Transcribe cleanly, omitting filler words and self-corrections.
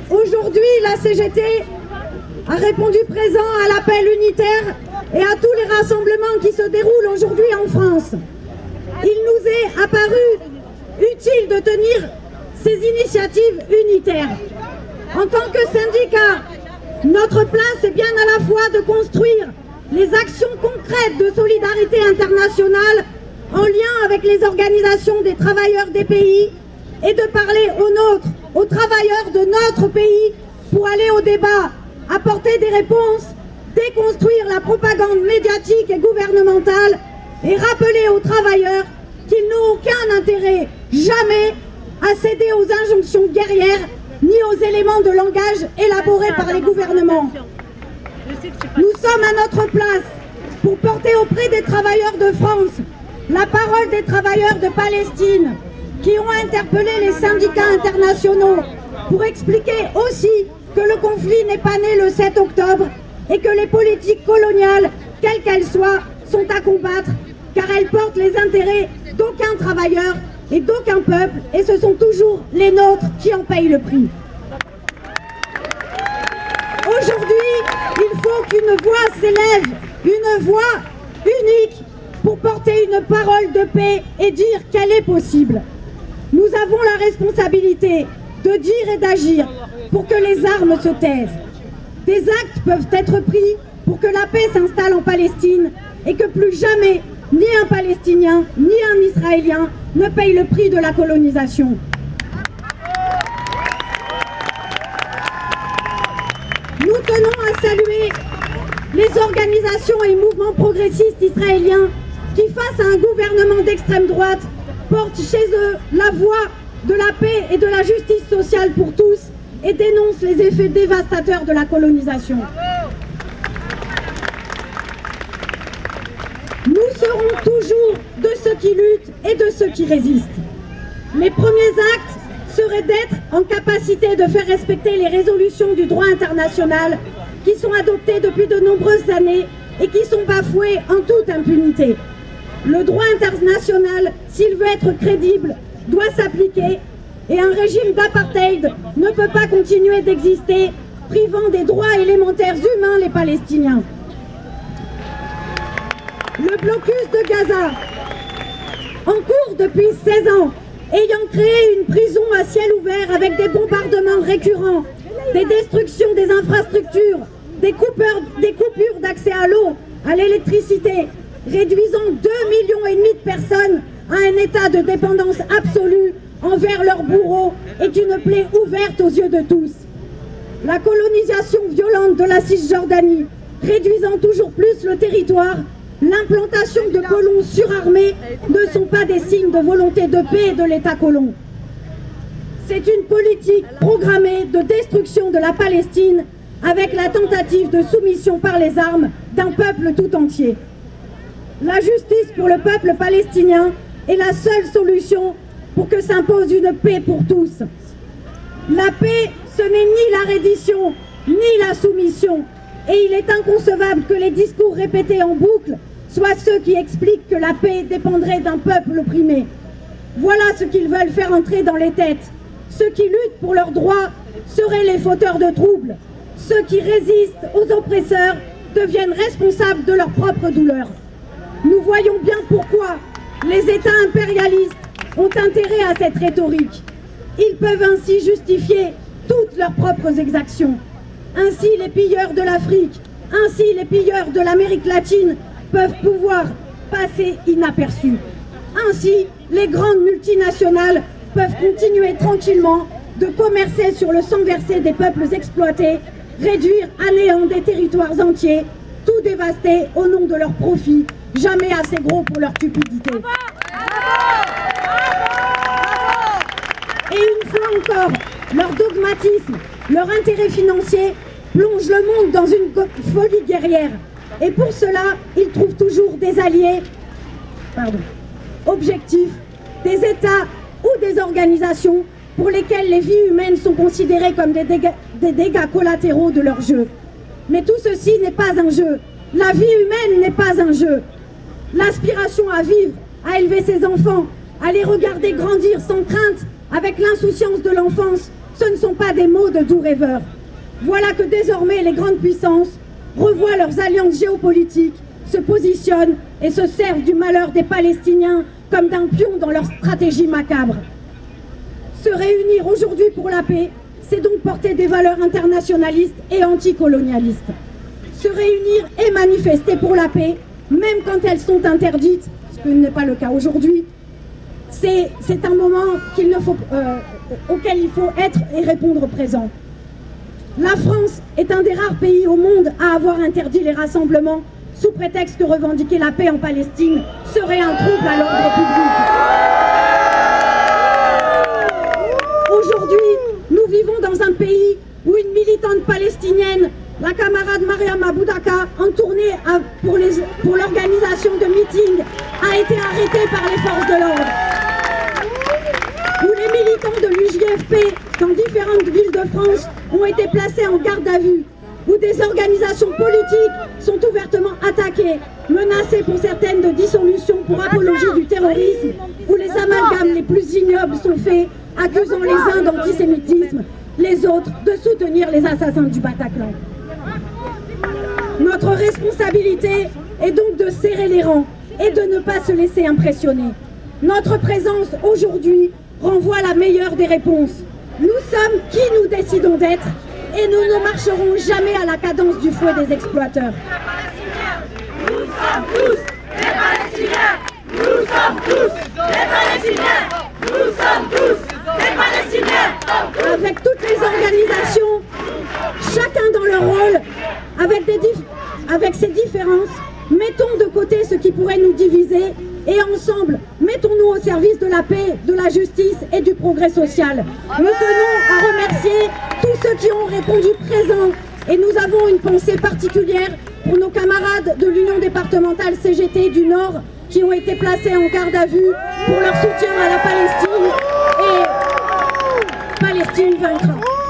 Aujourd'hui, la CGT a répondu présent à l'appel unitaire et à tous les rassemblements qui se déroulent aujourd'hui en France. Il nous est apparu utile de tenir ces initiatives unitaires. En tant que syndicat, notre place est bien à la fois de construire les actions concrètes de solidarité internationale en lien avec les organisations des travailleurs des pays et de parler aux nôtres, aux travailleurs de notre pays, pour aller au débat, apporter des réponses, déconstruire la propagande médiatique et gouvernementale et rappeler aux travailleurs qu'ils n'ont aucun intérêt, jamais, à céder aux injonctions guerrières ni aux éléments de langage élaborés par les gouvernements. Nous sommes à notre place pour porter auprès des travailleurs de France la parole des travailleurs de Palestine qui ont interpellé les syndicats internationaux pour expliquer aussi que le conflit n'est pas né le 7 octobre et que les politiques coloniales, quelles qu'elles soient, sont à combattre car elles portent les intérêts d'aucun travailleur et d'aucun peuple et ce sont toujours les nôtres qui en payent le prix. Aujourd'hui, il faut qu'une voix s'élève, une voix unique pour porter une parole de paix et dire qu'elle est possible. Nous avons la responsabilité de dire et d'agir pour que les armes se taisent. Des actes peuvent être pris pour que la paix s'installe en Palestine et que plus jamais ni un Palestinien ni un Israélien ne paye le prix de la colonisation. Nous tenons à saluer les organisations et mouvements progressistes israéliens qui, face à un gouvernement d'extrême droite, portent chez eux la voix de la paix et de la justice sociale pour tous et dénoncent les effets dévastateurs de la colonisation. Nous serons toujours de ceux qui luttent et de ceux qui résistent. Les premiers actes seraient d'être en capacité de faire respecter les résolutions du droit international qui sont adoptées depuis de nombreuses années et qui sont bafouées en toute impunité. Le droit international, s'il veut être crédible, doit s'appliquer et un régime d'apartheid ne peut pas continuer d'exister, privant des droits élémentaires humains les Palestiniens. Le blocus de Gaza, en cours depuis 16 ans, ayant créé une prison à ciel ouvert avec des bombardements récurrents, des destructions des infrastructures, des coupures d'accès à l'eau, à l'électricité, réduisant 2,5 millions de personnes à un état de dépendance absolue envers leurs bourreaux est une plaie ouverte aux yeux de tous. La colonisation violente de la Cisjordanie, réduisant toujours plus le territoire, l'implantation de colons surarmés ne sont pas des signes de volonté de paix de l'État colon. C'est une politique programmée de destruction de la Palestine avec la tentative de soumission par les armes d'un peuple tout entier. La justice pour le peuple palestinien est la seule solution pour que s'impose une paix pour tous. La paix, ce n'est ni la reddition, ni la soumission. Et il est inconcevable que les discours répétés en boucle soient ceux qui expliquent que la paix dépendrait d'un peuple opprimé. Voilà ce qu'ils veulent faire entrer dans les têtes. Ceux qui luttent pour leurs droits seraient les fauteurs de troubles. Ceux qui résistent aux oppresseurs deviennent responsables de leur propre douleur. Nous voyons bien pourquoi les États impérialistes ont intérêt à cette rhétorique. Ils peuvent ainsi justifier toutes leurs propres exactions. Ainsi les pilleurs de l'Afrique, ainsi les pilleurs de l'Amérique latine peuvent pouvoir passer inaperçus. Ainsi, les grandes multinationales peuvent continuer tranquillement de commercer sur le sang versé des peuples exploités, réduire à néant des territoires entiers, tout dévaster au nom de leur profit, jamais assez gros pour leur cupidité. Et une fois encore, leur dogmatisme, leur intérêt financier plonge le monde dans une folie guerrière. Et pour cela, ils trouvent toujours des alliés objectifs, des États ou des organisations pour lesquelles les vies humaines sont considérées comme des dégâts collatéraux de leur jeu. Mais tout ceci n'est pas un jeu. La vie humaine n'est pas un jeu. L'aspiration à vivre, à élever ses enfants, à les regarder grandir sans crainte, avec l'insouciance de l'enfance, ce ne sont pas des mots de doux rêveurs. Voilà que désormais les grandes puissances revoient leurs alliances géopolitiques, se positionnent et se servent du malheur des Palestiniens comme d'un pion dans leur stratégie macabre. Se réunir aujourd'hui pour la paix, c'est donc porter des valeurs internationalistes et anticolonialistes. Se réunir et manifester pour la paix, même quand elles sont interdites, ce qui n'est pas le cas aujourd'hui, c'est un moment auquel il faut être et répondre présent. La France est un des rares pays au monde à avoir interdit les rassemblements sous prétexte que revendiquer la paix en Palestine serait un trouble à l'ordre public. Aujourd'hui, nous vivons dans un pays où une militante palestinienne, la camarade Mariam Aboudaka, en tournée pour l'organisation de meetings, a été arrêtée par les forces de l'ordre. Où les militants de l'UJFP dans différentes villes de France ont été placés en garde à vue, où des organisations politiques sont ouvertement attaquées, menacées pour certaines de dissolution pour apologie du terrorisme, où les amalgames les plus ignobles sont faits, accusant les uns d'antisémitisme, les autres de soutenir les assassins du Bataclan. Notre responsabilité est donc de serrer les rangs et de ne pas se laisser impressionner. Notre présence aujourd'hui renvoie la meilleure des réponses. Nous sommes qui nous décidons d'être et nous ne marcherons jamais à la cadence du fouet des exploiteurs. Nous sommes tous des Palestiniens. Nous sommes tous des Palestiniens. Nous sommes tous des Palestiniens. Avec toutes les organisations, chacun dans leur rôle, avec ses différences, mettons de côté ce qui pourrait nous diviser et ensemble, mettons-nous au service de la paix, de la justice et du progrès social. Nous tenons à remercier tous ceux qui ont répondu présents et nous avons une pensée particulière pour nos camarades de l'Union départementale CGT du Nord qui ont été placés en garde à vue pour leur soutien à la Palestine et Palestine vaincra.